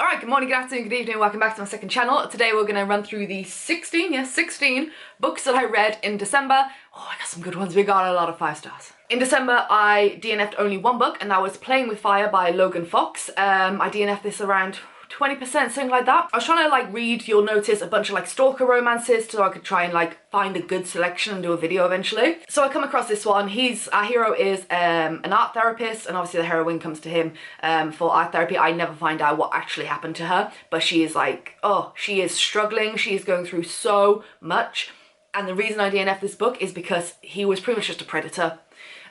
Alright, good morning, good afternoon, good evening, welcome back to my second channel. Today we're going to run through the 16 books that I read in December. Oh, I got some good ones. We got a lot of 5 stars. In December, I DNF'd only one book, and that was Playing with Fire by Logan Fox. I DNF'd this around 20%, something like that. I was trying to read, you'll notice, a bunch of stalker romances so I could try and find a good selection and do a video eventually. So I come across this one. Our hero is an art therapist, and obviously the heroine comes to him for art therapy. I never find out what actually happened to her, but she is she is struggling. She is going through so much. And the reason I DNF this book is because he was pretty much just a predator,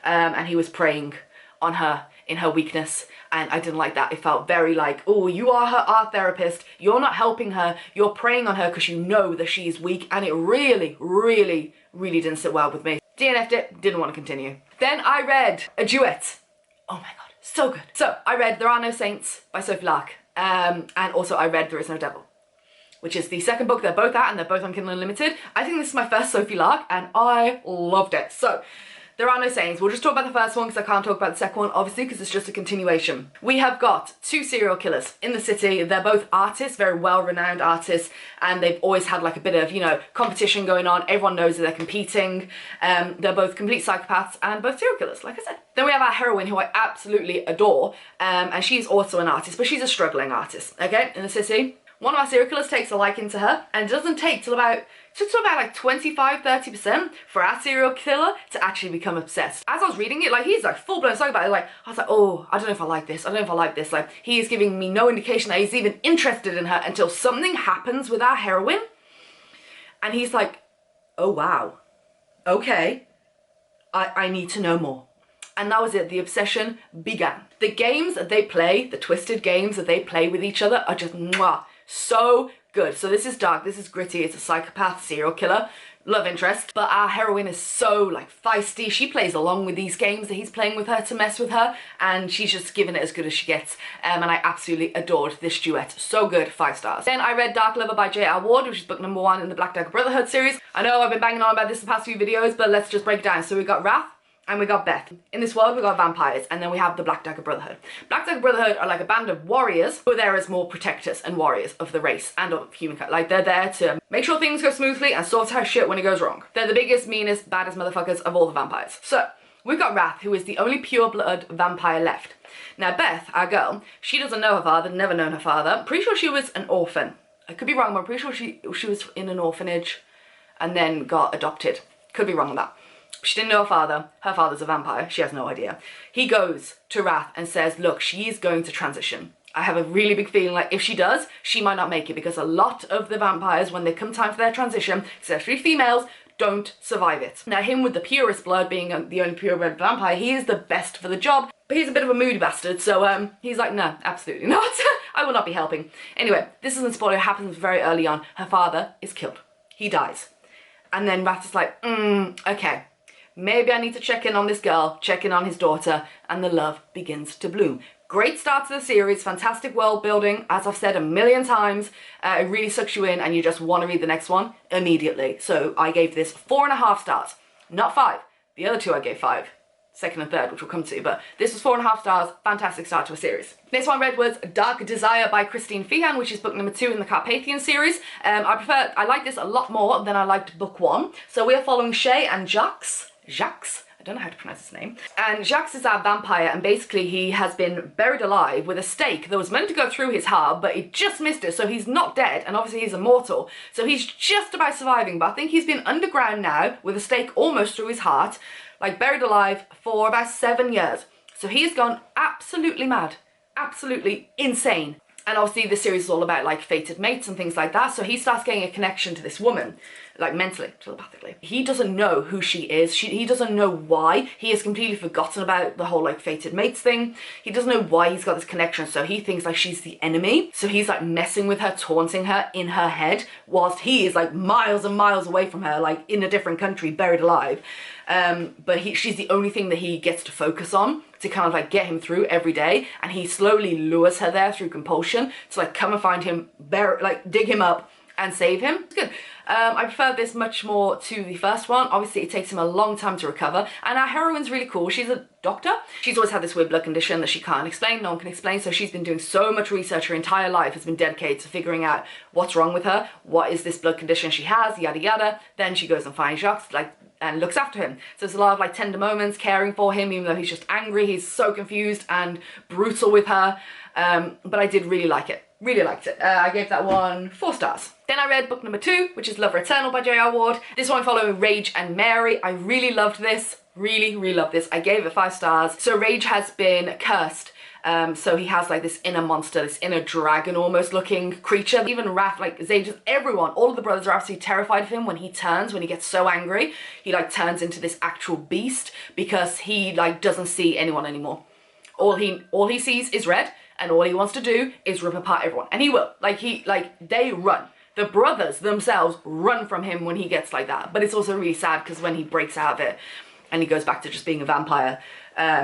and he was preying on her in her weakness, and I didn't like that. It felt very oh, you are her art therapist, you're not helping her, you're preying on her because you know that she's weak, and it really didn't sit well with me. DNF'd it, didn't want to continue. Then I read a duet. Oh my god, so good. So I read There Are No Saints by Sophie Lark, and also I read There Is No Devil, which is the second book. They're both out and they're both on Kindle Unlimited. I think this is my first Sophie Lark and I loved it. So There Are No Saints. We'll just talk about the first one because I can't talk about the second one, obviously, because it's just a continuation. We have got 2 serial killers in the city. They're both artists, very well-renowned artists, and they've always had a bit of, competition going on. Everyone knows that they're competing. They're both complete psychopaths and both serial killers, like I said. Then we have our heroine, who I absolutely adore, and she's also an artist, but she's a struggling artist, okay, in the city. One of our serial killers takes a liking to her, and it doesn't take till about 25–30% for our serial killer to actually become obsessed. As I was reading it, he's full-blown psychopath. I was oh, I don't know if I like this, I don't know if I like this. He is giving me no indication that he's even interested in her until something happens with our heroine, and he's oh wow, okay, I need to know more. And that was it, the obsession began. The games that they play, the twisted games that they play with each other are just mwah, so good. So this is dark, this is gritty, it's a psychopath serial killer, love interest, but our heroine is so feisty. She plays along with these games that he's playing with her to mess with her, and she's just giving it as good as she gets, and I absolutely adored this duet. So good, 5 stars. Then I read Dark Lover by J.R. Ward, which is book number 1 in the Black Dagger Brotherhood series. I know I've been banging on about this the past few videos, but let's just break it down. So we got Wrath, and we got Beth. In this world, we got vampires, and then we have the Black Dagger Brotherhood. Black Dagger Brotherhood are a band of warriors who are there as more protectors and warriors of the race and of humankind. They're there to make sure things go smoothly and sort out shit when it goes wrong. They're the biggest, meanest, baddest motherfuckers of all the vampires. So we've got Wrath, who is the only pure-blood vampire left. Now Beth, our girl, she doesn't know her father, never known her father. Pretty sure she was an orphan. I could be wrong, but I'm pretty sure she was in an orphanage and then got adopted. Could be wrong with that. She didn't know her father. Her father's a vampire. She has no idea. He goes to Wrath and says, look, she's going to transition. I have a really big feeling if she does, she might not make it, because a lot of the vampires, when they come time for their transition, especially females, don't survive it. Now him with the purest blood, being the only purebred vampire, he is the best for the job, but he's a bit of a moody bastard, so he's no, absolutely not. I will not be helping. Anyway, this isn't a spoiler, it happens very early on. Her father is killed. He dies. And then Wrath is okay. Maybe I need to check in on this girl, check in on his daughter, and the love begins to bloom. Great start to the series, fantastic world building, as I've said a million times. It really sucks you in and you just want to read the next one immediately. So I gave this 4.5 stars, not 5. The other 2 I gave 5, second and third, which we'll come to, but this was 4.5 stars, fantastic start to a series. Next one I read was Dark Desire by Christine Feehan, which is book number 2 in the Carpathian series. I like this a lot more than I liked book 1. So we are following Shay and Jacques, I don't know how to pronounce his name. And Jacques is our vampire, and basically he has been buried alive with a stake that was meant to go through his heart, but he just missed it, so he's not dead, and obviously he's immortal. So he's just about surviving, but I think he's been underground now with a stake almost through his heart, buried alive for about 7 years. So he's gone absolutely mad, absolutely insane. And obviously the series is all about fated mates and things like that, so he starts getting a connection to this woman, mentally, telepathically. He doesn't know who she is, he doesn't know why. He has completely forgotten about the whole fated mates thing. He doesn't know why he's got this connection, so he thinks she's the enemy. So he's messing with her, taunting her in her head, whilst he is miles and miles away from her, in a different country, buried alive. But she's the only thing that he gets to focus on to kind of get him through every day, and he slowly lures her there through compulsion to come and find him, dig him up, and save him. It's good. I prefer this much more to the first one. Obviously, it takes him a long time to recover, and our heroine's really cool. She's a doctor. She's always had this weird blood condition that she can't explain, no one can explain, so she's been doing so much research. Her entire life has been dedicated to figuring out what's wrong with her, what is this blood condition she has, yada yada. Then she goes and finds Jacques, like, and looks after him. So there's a lot of like tender moments, caring for him, even though he's just angry. He's so confused and brutal with her. But I did really like it. Really liked it. I gave that one 4 stars. Then I read book number 2, which is Lover Eternal by J.R. Ward. This one following Rage and Mary. I really loved this. Really, really loved this. I gave it 5 stars. So Rage has been cursed. So he has like this inner monster, this inner dragon almost looking creature. Even Raph, like Zadis, everyone, all of the brothers are absolutely terrified of him when he turns, when he gets so angry. He like turns into this actual beast because he like doesn't see anyone anymore. All he sees is red, and all he wants to do is rip apart everyone. And he will. They run. The brothers themselves run from him when he gets like that. But it's also really sad because when he breaks out of it and he goes back to just being a vampire,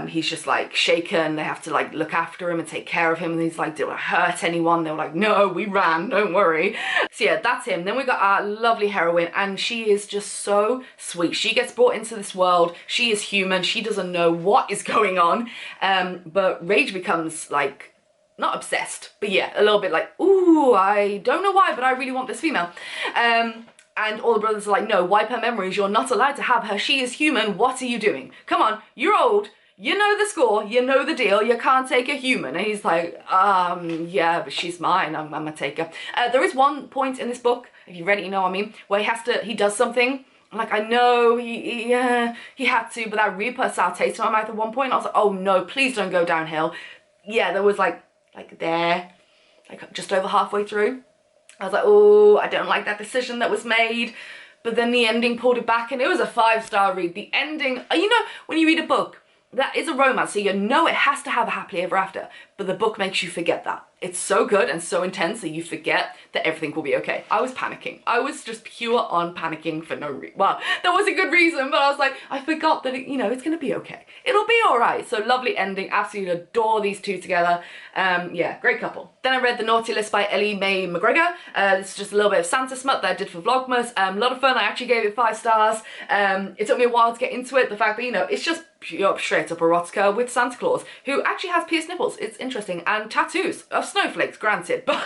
he's just like shaken. They have to like look after him and take care of him. And he's like, did I hurt anyone? They were like, no, we ran, don't worry. So yeah, that's him. Then we got our lovely heroine, and she is just so sweet. She gets brought into this world. She is human. She doesn't know what is going on. But Rage becomes like, not obsessed, but yeah, a little bit like, ooh, I don't know why, but I really want this female. And all the brothers are like, no, wipe her memories. You're not allowed to have her. She is human. What are you doing? Come on, you're old. You know the score. You know the deal. You can't take a human. And he's like, yeah, but she's mine. I'm gonna take her. There is one point in this book, if you read it, you know what I mean, where he does something. Like, I know he had to, but that really put a sour taste in my mouth at one point. I was like, oh no, please don't go downhill. Yeah, there was like just over halfway through. I was like, oh, I don't like that decision that was made. But then the ending pulled it back, and it was a 5-star read. The ending, you know, when you read a book, that is a romance, so you know it has to have a happily ever after, but the book makes you forget that. It's so good and so intense that you forget that everything will be okay. I was panicking. I was just pure on panicking for no reason. Well, there was a good reason, but I was like, I forgot that, you know, it's gonna be okay. It'll be all right. So lovely ending. Absolutely adore these two together. Yeah, great couple. Then I read The Naughty List by Ellie Mae McGregor. This is just a little bit of Santa smut that I did for Vlogmas. A lot of fun. I actually gave it 5 stars. It took me a while to get into it. The fact that, you know, it's just pure straight up erotica with Santa Claus, who actually has pierced nipples. It's interesting. And tattoos of snowflakes, granted. But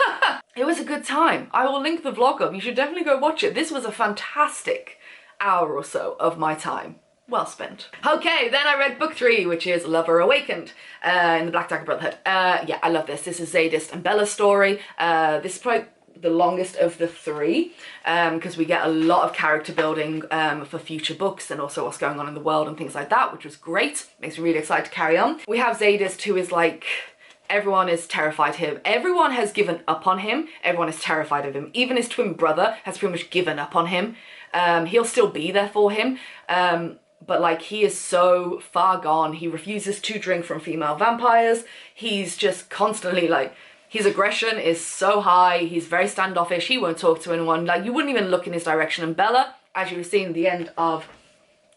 it was a good time. I will link the vlog up. You should definitely go watch it. This was a fantastic hour or so of my time. Well spent. Okay, then I read book 3, which is Lover Awakened in the Black Dagger Brotherhood. Yeah, I love this. This is Zadist and Bella's story. This is probably the longest of the 3 because we get a lot of character building for future books and also what's going on in the world and things like that, which was great. Makes me really excited to carry on. We have Zadist, who is like, everyone is terrified of him. Everyone has given up on him. Everyone is terrified of him. Even his twin brother has pretty much given up on him. He'll still be there for him. But like, he is so far gone. He refuses to drink from female vampires. He's just constantly like, his aggression is so high. He's very standoffish. He won't talk to anyone. Like, you wouldn't even look in his direction. And Bella, as you were seeing at the end of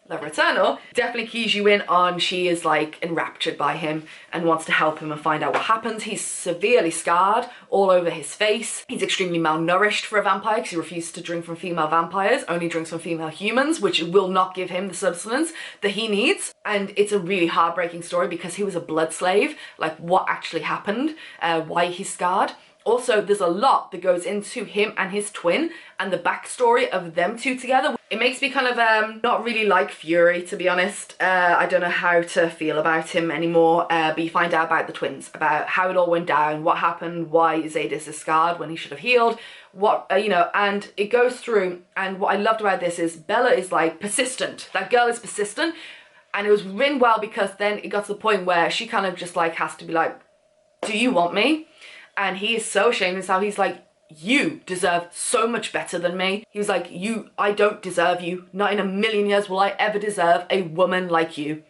Lover Eternal, definitely keys you in on she is like enraptured by him and wants to help him and find out what happens. He's severely scarred all over his face. He's extremely malnourished for a vampire because he refuses to drink from female vampires, only drinks from female humans, which will not give him the substance that he needs. And it's a really heartbreaking story because he was a blood slave, like what actually happened, why he's scarred. Also, there's a lot that goes into him and his twin and the backstory of them two together. It makes me kind of not really like Fury, to be honest. I don't know how to feel about him anymore, but you find out about the twins, about how it all went down, what happened, why Zadis is scarred when he should have healed, what, you know, and it goes through. And what I loved about this is Bella is like persistent. That girl is persistent, and it was written well because then it got to the point where she kind of just like has to be like, do you want me? And he is so ashamed of himself. He's like, you deserve so much better than me. He was like, I don't deserve you. Not in a million years will I ever deserve a woman like you.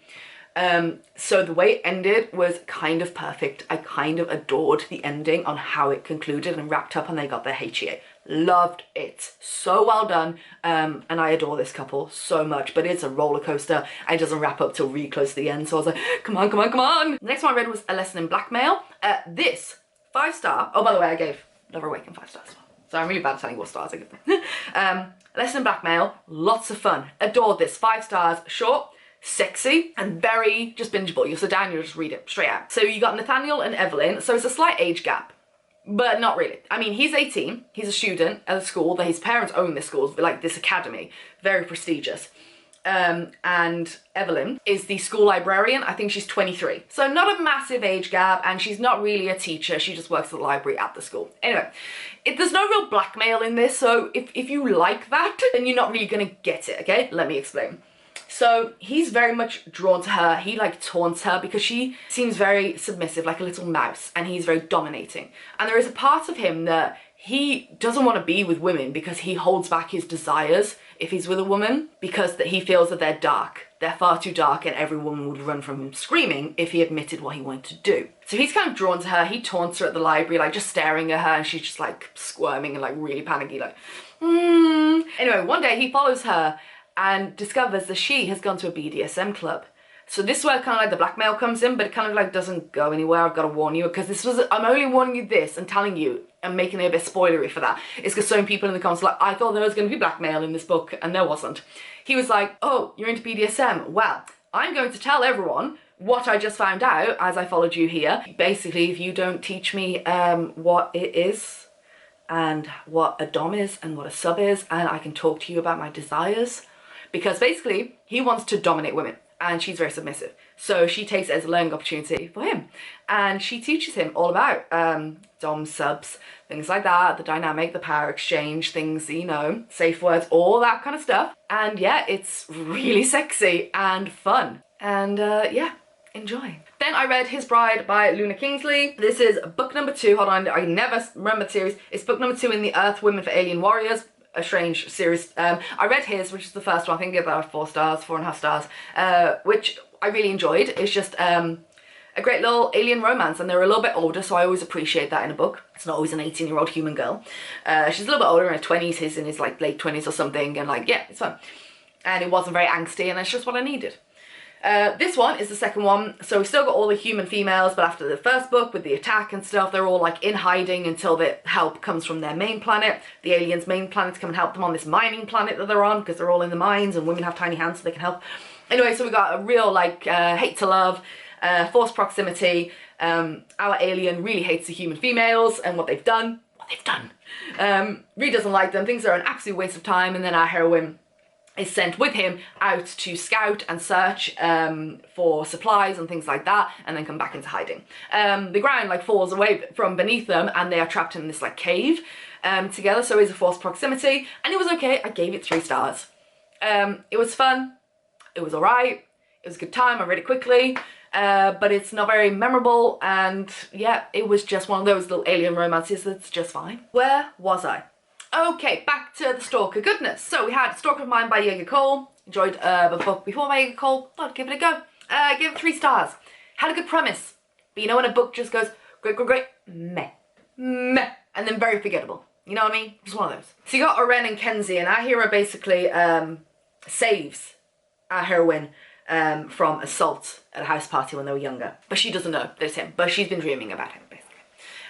So the way it ended was kind of perfect. I kind of adored the ending on how it concluded and wrapped up and they got their HEA. Loved it. So well done. And I adore this couple so much, but it's a roller coaster. It doesn't wrap up till really close to the end. So I was like, come on, come on, come on. The next one I read was A Lesson in Blackmail. This 5-star. Oh, by the way, I gave Lover Awakened 5 stars. So I'm really bad at telling what stars I give them. Lesson in Blackmail, lots of fun. Adored this, 5 stars, short, sexy, and very just bingeable. You'll sit down, you'll just read it straight out. So you got Nathaniel and Evelyn, so it's a slight age gap. But not really. I mean, he's 18, he's a student at a school that his parents own this school, like this academy, very prestigious. And Evelyn is the school librarian. I think she's 23. So not a massive age gap, and she's not really a teacher. She just works at the library at the school. Anyway, there's no real blackmail in this, so if you like that, then you're not really gonna get it, okay? Let me explain. So he's very much drawn to her. He like taunts her because she seems very submissive, like a little mouse, and he's very dominating. And there is a part of him that he doesn't want to be with women because he holds back his desires if he's with a woman, because that he feels that they're dark. They're far too dark, and every woman would run from him screaming if he admitted what he wanted to do. So he's kind of drawn to her. He taunts her at the library, like just staring at her, and she's just like squirming and like really panicky, like, Anyway, one day he follows her and discovers that she has gone to a BDSM club. So this is where kind of like the blackmail comes in, but it kind of like doesn't go anywhere. I've got to warn you, because this was, I'm only warning you this and telling you and making it a bit spoilery for that. It's because so many people in the comments are like, I thought there was going to be blackmail in this book, and there wasn't. He was like, oh, you're into BDSM? Well, I'm going to tell everyone what I just found out as I followed you here. Basically, if you don't teach me what it is and what a dom is and what a sub is, and I can talk to you about my desires, because basically he wants to dominate women and she's very submissive. So she takes it as a learning opportunity for him, and she teaches him all about dom, subs, things like that, the dynamic, the power exchange, things, you know, safe words, all that kind of stuff. And yeah, it's really sexy and fun. And yeah, enjoy. Then I read His Bride by Luna Kingsley. This is book number 2. Hold on, I never remember the series. It's book number 2 in the Earth Women for Alien Warriors. A strange series. I read his, which is the first one. I think I gave that 4 stars, 4.5 stars, which I really enjoyed. It's just a great little alien romance, and they're a little bit older, so I always appreciate that in a book. It's not always an 18-year-old human girl. She's a little bit older, in her 20s, he's in his like late 20s or something, and like, yeah, it's fun. And it wasn't very angsty, and that's just what I needed. This one is the second one, so we've still got all the human females, but after the first book with the attack and stuff, they're all like in hiding until the help comes from their main planet. The aliens' main planet to come and help them on this mining planet that they're on, because they're all in the mines and women have tiny hands so they can help. Anyway, so we got a real like hate to love, forced proximity. Our alien really hates the human females and what they've done. Really doesn't like them, thinks they're an absolute waste of time, and then our heroine is sent with him out to scout and search for supplies and things like that, and then come back into hiding. The ground like falls away from beneath them, and they are trapped in this like cave together, so it's a forced proximity, and it was okay. I gave it 3 stars. It was fun, it was alright, it was a good time, I read it quickly, but it's not very memorable, and yeah, it was just one of those little alien romances that's just fine. Where was I? Okay, back to the Stalker goodness. So we had Stalker of Mine by Jaeger Cole. Enjoyed the book before by Jaeger Cole. Thought I'd give it a go. Give it 3 stars. Had a good premise. But you know when a book just goes, great, meh, and then very forgettable. You know what I mean? Just one of those. So you got Oren and Kenzie, and our hero basically saves our heroine from assault at a house party when they were younger. But she doesn't know that it's him. But she's been dreaming about him, basically,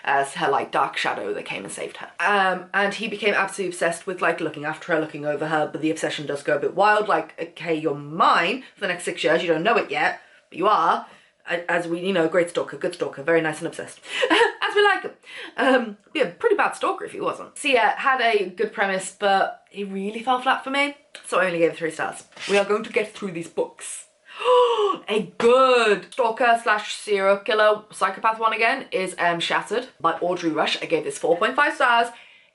as her like dark shadow that came and saved her. And he became absolutely obsessed with like looking after her, looking over her, but the obsession does go a bit wild, like, okay, you're mine for the next 6 years, you don't know it yet, but you are, as we, you know, great stalker, good stalker, very nice and obsessed, as we like him. Yeah, pretty bad stalker if he wasn't. So yeah, had a good premise, but it really fell flat for me, so I only gave it 3 stars. We are going to get through these books. A good stalker slash serial killer psychopath one again is Shattered by Audrey Rush. I gave this 4.5 stars.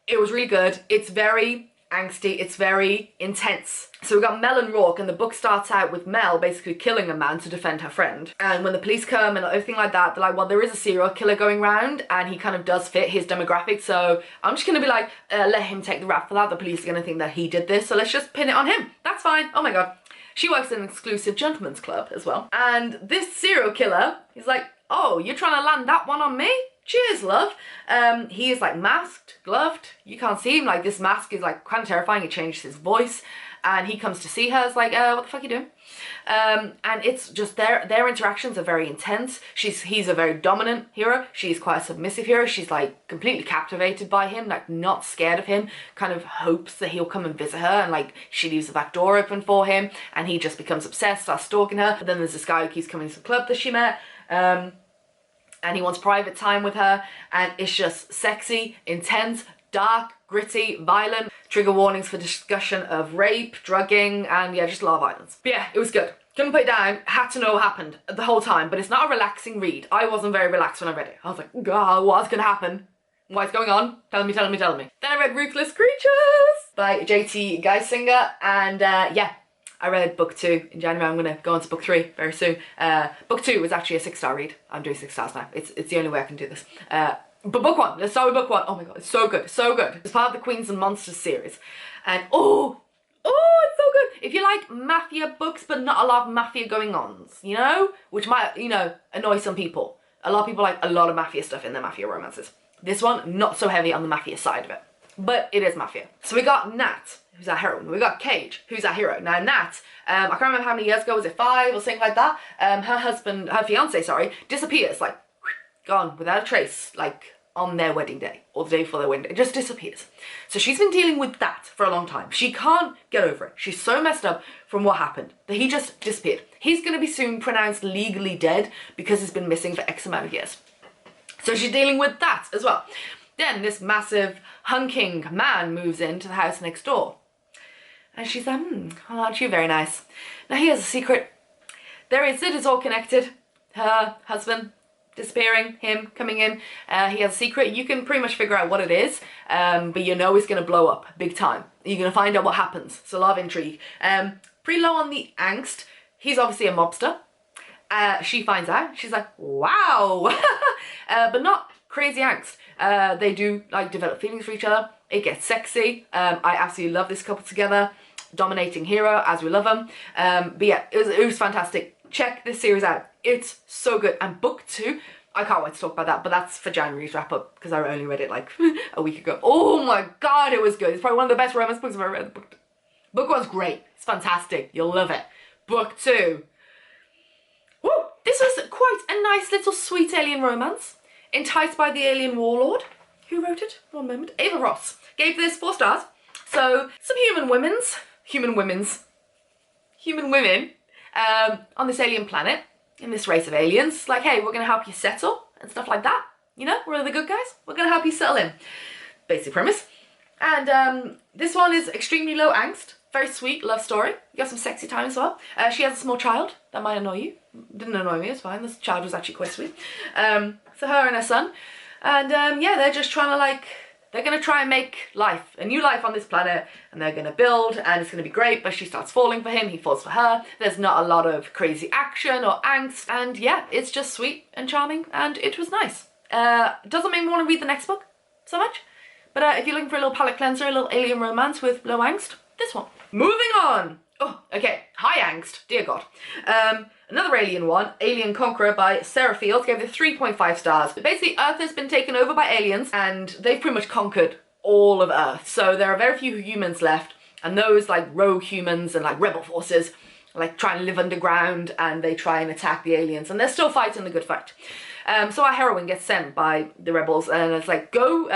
It was really good. It's very angsty, it's very intense. So we got Mel and Rourke, and the book starts out with Mel basically killing a man to defend her friend. And when the police come and everything like that, they're like, well, there is a serial killer going around and he kind of does fit his demographic, so I'm just gonna be like, let him take the rap for that. The police are gonna think that he did this, so let's just pin it on him. That's fine. Oh my god. She works in an exclusive gentleman's club as well. And this serial killer is like, oh, you're trying to land that one on me? cheers, love. He is like masked, gloved. You can't see him. Like this mask is like kind of terrifying. It changes his voice. And he comes to see her. It's like, what the fuck are you doing? And it's just their interactions are very intense. He's a very dominant hero. She's quite a submissive hero. She's like completely captivated by him, like not scared of him, kind of hopes that he'll come and visit her, and like she leaves the back door open for him, and he just becomes obsessed, starts stalking her. But then there's this guy who keeps coming to the club that she met, and he wants private time with her, and it's just sexy, intense, dark, gritty, violent. Trigger warnings for discussion of rape, drugging, and yeah, just a lot of violence. But yeah, it was good. Couldn't put it down, had to know what happened the whole time, but it's not a relaxing read. I wasn't very relaxed when I read it. I was like, God, what's gonna happen? What's going on? Tell me, tell me, tell me. Then I read Ruthless Creatures by J.T. Geisinger, and yeah, I read book 2 in January. I'm gonna go on to book 3 very soon. Book 2 was actually a 6-star read. I'm doing 6 stars now. It's the only way I can do this. But book 1, let's start with book 1. Oh my god, it's so good, so good. It's part of the Queens and Monsters series. And oh, it's so good. If you like mafia books, but not a lot of mafia going-ons, you know? Which might, you know, annoy some people. A lot of people like a lot of mafia stuff in their mafia romances. This one, not so heavy on the mafia side of it. But it is mafia. So we got Nat, who's our heroine. We got Cage, who's our hero. Now Nat, I can't remember how many years ago, was it 5 or something like that? Her fiance, disappears, like, gone without a trace, like on their wedding day or the day before their wedding day. It just disappears. So she's been dealing with that for a long time. She can't get over it. She's so messed up from what happened that he just disappeared. He's going to be soon pronounced legally dead because he's been missing for X amount of years. So she's dealing with that as well. Then this massive hunking man moves into the house next door. And she's like, well, aren't you very nice? Now he has a secret. It is all connected. Her husband disappearing, him coming in, he has a secret. You can pretty much figure out what it is, but you know it's going to blow up big time. You're going to find out what happens. So a lot of intrigue. Pretty low on the angst. He's obviously a mobster. She finds out. She's like, wow. But not crazy angst. They do like develop feelings for each other. It gets sexy. I absolutely love this couple together. Dominating hero, as we love them. But yeah, it was fantastic. Check this series out. It's so good. And book 2, I can't wait to talk about that, but that's for January's wrap up because I only read it like a week ago. Oh my god, it was good. It's probably one of the best romance books I've ever read. Book 1's great. It's fantastic. You'll love it. Book 2. Woo! This was quite a nice little sweet alien romance. Enticed by the Alien Warlord. Who wrote it? One moment. Ava Ross. Gave this 4 stars. So, some human women on this alien planet, in this race of aliens, like, hey, we're gonna help you settle and stuff like that. You know, we're the good guys. We're gonna help you settle in. Basic premise. And this one is extremely low angst. Very sweet love story. You got some sexy time as well. She has a small child. That might annoy you. Didn't annoy me, it's fine. This child was actually quite sweet. So her and her son. And yeah, they're just trying to like, they're going to try and make life, a new life on this planet, and they're going to build, and it's going to be great, but she starts falling for him, he falls for her. There's not a lot of crazy action or angst, and yeah, it's just sweet and charming, and it was nice. Doesn't make me want to read the next book so much, but if you're looking for a little palate cleanser, a little alien romance with low angst, this one. Moving on! Oh, okay, high angst, dear God. Another alien one, Alien Conqueror by Sarah Fields, gave it 3.5 stars. Basically, Earth has been taken over by aliens, and they've pretty much conquered all of Earth. So there are very few humans left, and those like rogue humans and like rebel forces like try and live underground, and they try and attack the aliens, and they're still fighting the good fight. So our heroine gets sent by the rebels, and it's like, go,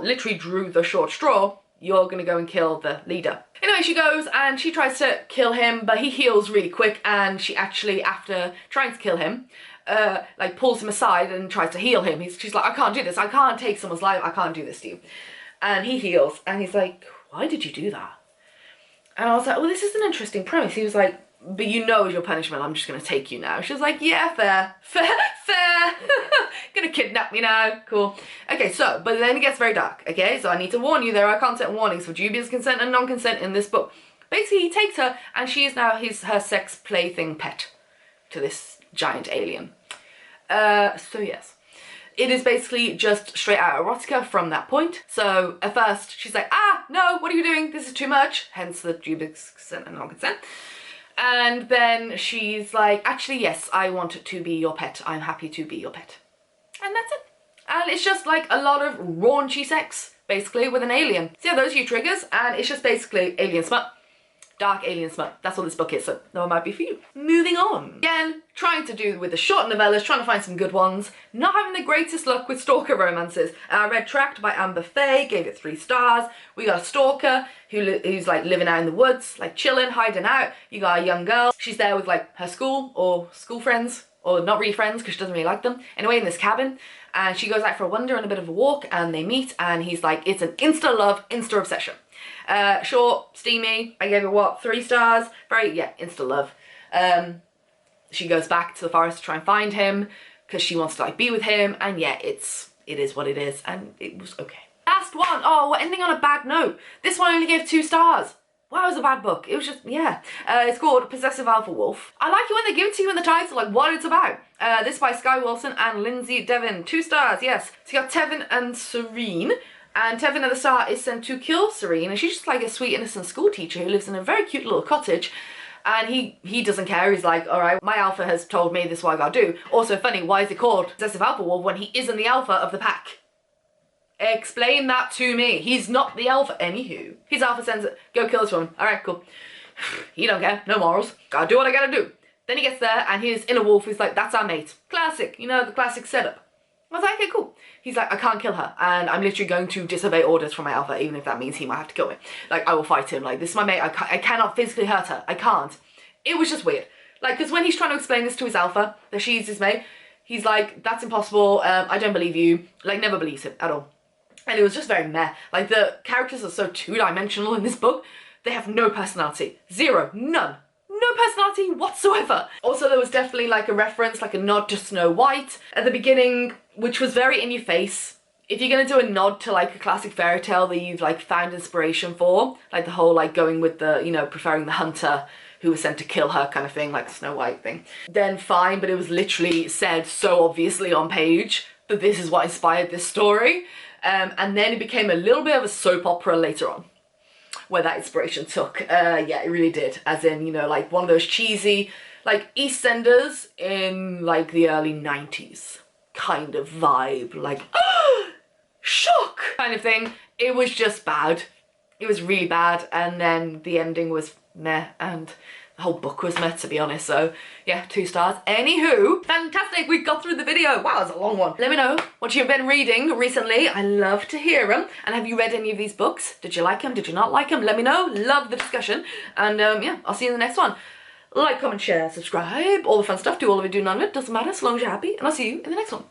literally drew the short straw, you're gonna go and kill the leader. Anyway, she goes and she tries to kill him, but he heals really quick, and she actually, after trying to kill him, like pulls him aside and tries to heal him. She's like, I can't do this, I can't take someone's life, I can't do this to you. And he heals, and he's like, why did you do that? And I was like, well, this is an interesting premise. He was like, but you know as your punishment, I'm just gonna take you now. She was like, yeah, fair. Gonna kidnap me now, cool. Okay, so, but then it gets very dark, okay? So I need to warn you, there are content warnings for dubious consent and non-consent in this book. Basically, he takes her, and she is now her sex plaything pet to this giant alien. So yes. It is basically just straight out erotica from that point. So at first, she's like, ah, no, what are you doing? This is too much. Hence the dubious consent and non-consent. And then she's like, actually, yes, I want to be your pet. I'm happy to be your pet. And that's it. And it's just like a lot of raunchy sex, basically, with an alien. So yeah, those are your triggers, and it's just basically alien smut. Dark alien smut. That's what this book is, so that might be for you. Moving on. Again, trying to do with the short novellas, trying to find some good ones. Not having the greatest luck with stalker romances. I read Tracked by Amber Faye, gave it 3 stars. We got a stalker who's like living out in the woods, like chilling, hiding out. You got a young girl. She's there with like her school or school friends, or not really friends because she doesn't really like them. Anyway, in this cabin. And she goes out for a wander and a bit of a walk, and they meet, and he's like, it's an insta love, insta obsession. Short, steamy. I gave it what, 3 stars? Very, yeah, insta love. She goes back to the forest to try and find him because she wants to like be with him, and yeah, it is what it is, and it was okay. Last one. Oh, we're ending on a bad note. This one only gave 2 stars. Wow, it was a bad book. It was just, yeah. It's called Possessive Alpha Wolf. I like it when they give it to you in the title, like what it's about. This by Skye Wilson and Lindsay Devon. 2 stars, yes. So you got Tevin and Serene. And Tevin at the start is sent to kill Serene, and she's just like a sweet, innocent school teacher who lives in a very cute little cottage. And he doesn't care. He's like, all right, my alpha has told me this is what I gotta do. Also funny, why is it called Possessive Alpha Wolf when he isn't the alpha of the pack? Explain that to me. He's not the alpha. Anywho, his alpha sends it, go kill this woman. All right, cool. He don't care, no morals. Gotta do what I gotta do. Then he gets there and his inner wolf is like, that's our mate. Classic, you know, the classic setup. I was like, okay, cool. He's like, I can't kill her, and I'm literally going to disobey orders from my alpha, even if that means he might have to kill me. Like, I will fight him. Like, this is my mate. I cannot physically hurt her. I can't. It was just weird. Like, because when he's trying to explain this to his alpha, that she's his mate, he's like, that's impossible. I don't believe you. Like, never believes him at all. And it was just very meh. Like, the characters are so two-dimensional in this book. They have no personality. Zero. None. No personality whatsoever. Also, there was definitely like a reference, like a nod to Snow White at the beginning, which was very in your face. If you're gonna do a nod to like a classic fairy tale that you've like found inspiration for, like the whole like going with the, you know, preferring the hunter who was sent to kill her kind of thing, like the Snow White thing, then fine, but it was literally said so obviously on page that this is what inspired this story. And then it became a little bit of a soap opera later on, where that inspiration took. Yeah, it really did. As in, you know, like one of those cheesy, like EastEnders in like the early 90s kind of vibe. Like, shock kind of thing. It was just bad. It was really bad. And then the ending was meh, and the whole book was meh, to be honest. So yeah, 2 stars. Anywho, fantastic, we got through the video. Wow, it's a long one. Let me know what you've been reading recently. I love to hear them. And have you read any of these books? Did you like them? Did you not like them? Let me know. Love the discussion. And yeah, I'll see you in the next one. Like, comment, share, subscribe, all the fun stuff. Do all of it, do none of it. Doesn't matter, as long as you're happy. And I'll see you in the next one.